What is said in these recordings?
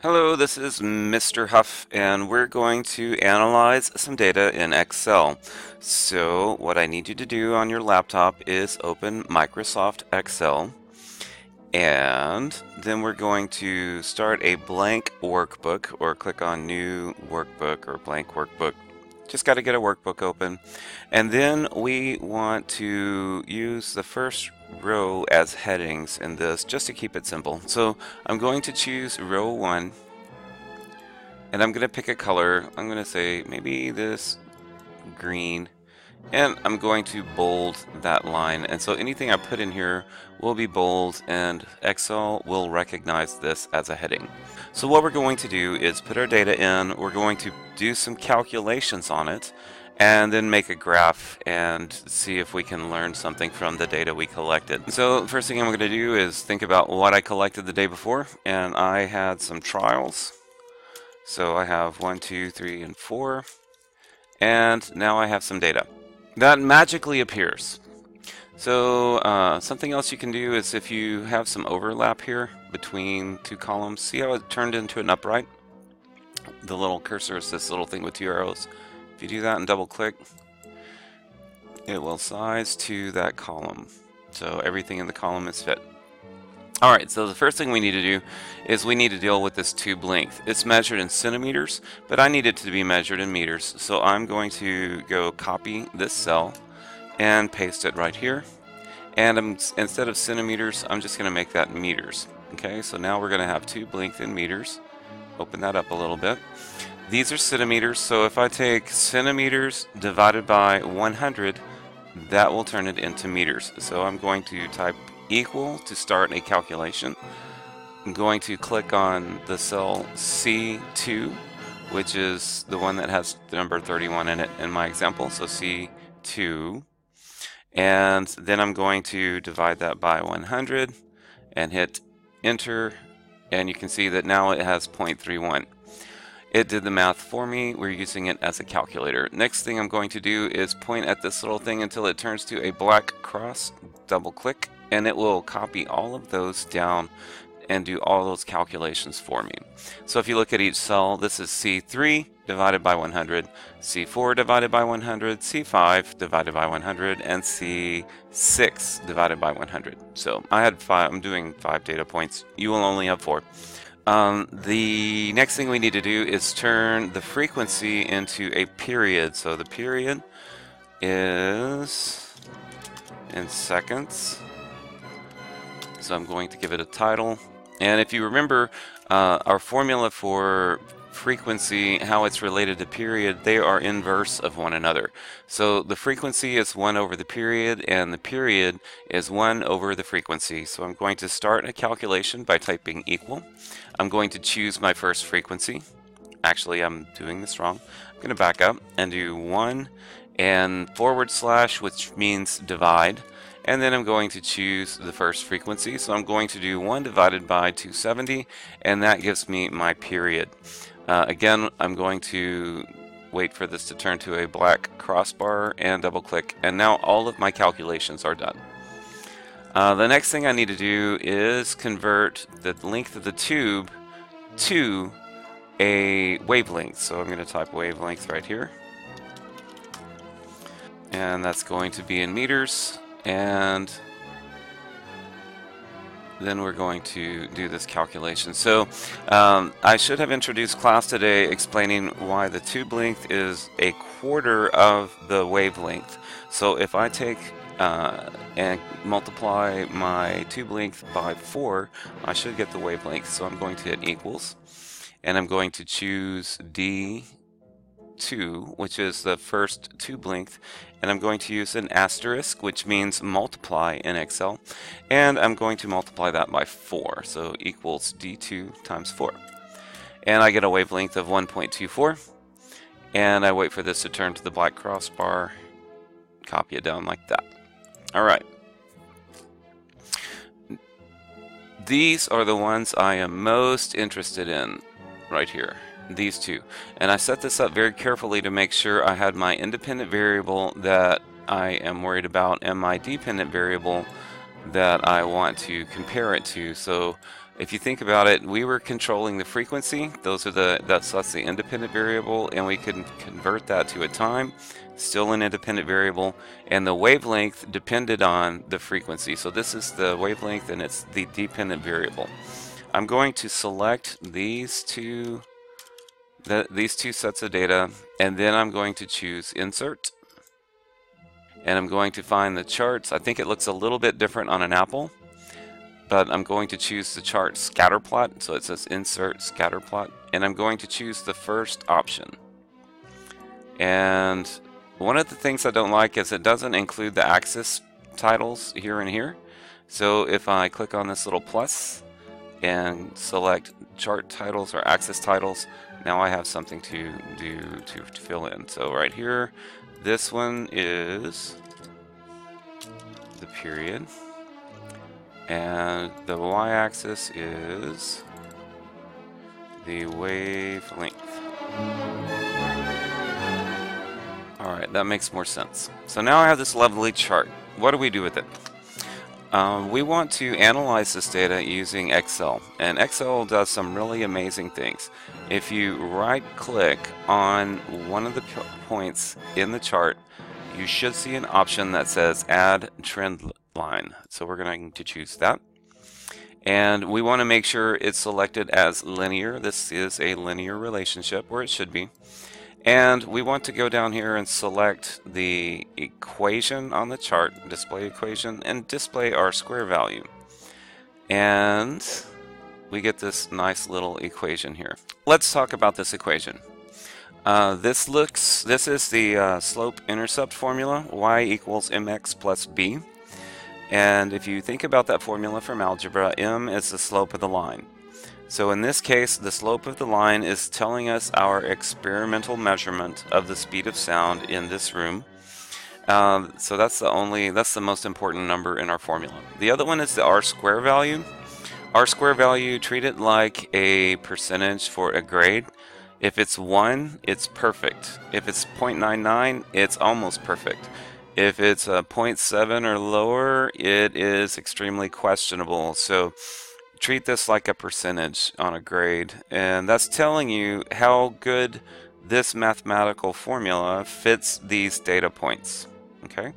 Hello, this is Mr. Huff, and we're going to analyze some data in Excel. So what I need you to do on your laptop is open Microsoft Excel, and then we're going to start a blank workbook, or click on New Workbook or Blank Workbook. Just got to get a workbook open. And then we want to use the first row as headings in this just to keep it simple. So I'm going to choose row 1 and I'm going to pick a color. I'm going to say maybe this green, and I'm going to bold that line. And so anything I put in here will be bold, and Excel will recognize this as a heading. So what we're going to do is put our data in. We're going to do some calculations on it and then make a graph and see if we can learn something from the data we collected. So the first thing I'm going to do is think about what I collected the day before, and I had some trials. So I have 1, 2, 3, and 4, and now I have some data that magically appears. So something else you can do is, if you have some overlap here between two columns, see how it turned into an upright? The little cursor is this little thing with 2 arrows. If you do that and double click, it will size to that column. So everything in the column is fit. Alright, so the first thing we need to do is we need to deal with this tube length. It's measured in centimeters, but I need it to be measured in meters. So I'm going to go copy this cell and paste it right here. And instead of centimeters, I'm just going to make that meters. Okay, so now we're going to have tube length in meters. Open that up a little bit. These are centimeters, so if I take centimeters divided by 100, that will turn it into meters. So I'm going to type equal to start a calculation. I'm going to click on the cell C2, which is the one that has the number 31 in it in my example, so C2. And then I'm going to divide that by 100 and hit enter, and you can see that now it has 0.31. It did the math for me. We're using it as a calculator. Next thing I'm going to do is point at this little thing until it turns to a black cross. Double click, and it will copy all of those down and do all those calculations for me. So if you look at each cell, this is C3 divided by 100, C4 divided by 100, C5 divided by 100, and C6 divided by 100. So I had 5. I'm doing 5 data points. You will only have 4. The next thing we need to do is turn the frequency into a period. So the period is in seconds. So I'm going to give it a title. And if you remember our formula for frequency, how it's related to period, they are inverse of one another. So the frequency is 1 over the period, and the period is 1 over the frequency. So I'm going to start a calculation by typing equal. I'm going to choose my first frequency. Actually, I'm doing this wrong. I'm going to back up and do 1 and /, which means divide. And then I'm going to choose the first frequency. So I'm going to do 1 divided by 270, and that gives me my period. Again, I'm going to wait for this to turn to a black crossbar and double click, and now all of my calculations are done. The next thing I need to do is convert the length of the tube to a wavelength. So I'm going to type wavelength right here, and that's going to be in meters. And then we're going to do this calculation. So I should have introduced class today explaining why the tube length is a quarter of the wavelength. So if I take and multiply my tube length by 4, I should get the wavelength. So I'm going to hit equals, and I'm going to choose D2, which is the first tube length, and I'm going to use an asterisk, which means multiply in Excel, and I'm going to multiply that by 4, so equals D2 times 4. And I get a wavelength of 1.24, and I wait for this to turn to the black crossbar, copy it down like that. Alright. These are the ones I am most interested in right here. These two, and I set this up very carefully to make sure I had my independent variable that I am worried about and my dependent variable that I want to compare it to. So If you think about it, we were controlling the frequency. That's the independent variable, and we can convert that to a time, still an independent variable, and the wavelength depended on the frequency. So this is the wavelength, and it's the dependent variable. I'm going to select these two sets of data, and then I'm going to choose Insert, and I'm going to find the charts. I think it looks a little bit different on an apple, but I'm going to choose the chart scatter plot. So it says Insert Scatter Plot, and I'm going to choose the first option. And one of the things I don't like is it doesn't include the axis titles here and here. So if I click on this little plus and select chart titles or axis titles, now I have something to do to fill in. So right here, this one is the period, and the y-axis is the wavelength. Alright, that makes more sense. So now I have this lovely chart. What do we do with it? We want to analyze this data using Excel, and Excel does some really amazing things. If you right-click on one of the points in the chart, you should see an option that says Add Trend Line. So we're going to choose that. And we want to make sure it's selected as linear. This is a linear relationship, where it should be. And we want to go down here and select the equation on the chart, display equation, and display our square value. And we get this nice little equation here. Let's talk about this equation. This is the slope-intercept formula, y equals mx plus b. And if you think about that formula from algebra, m is the slope of the line. So in this case, the slope of the line is telling us our experimental measurement of the speed of sound in this room. So that's the most important number in our formula. The other one is the r-square value. R-square value, treat it like a percentage for a grade. If it's 1, it's perfect. If it's 0.99, it's almost perfect. If it's a 0.7 or lower, it is extremely questionable. So treat this like a percentage on a grade, and that's telling you how good this mathematical formula fits these data points. Okay,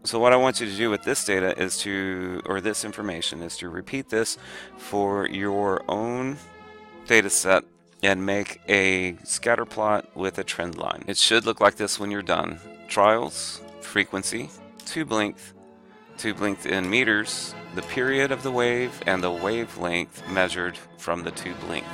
so what I want you to do with this data this information is to repeat this for your own data set and make a scatter plot with a trend line. It should look like this when you're done. Trials, frequency, tube length in meters, the period of the wave, and the wavelength measured from the tube length.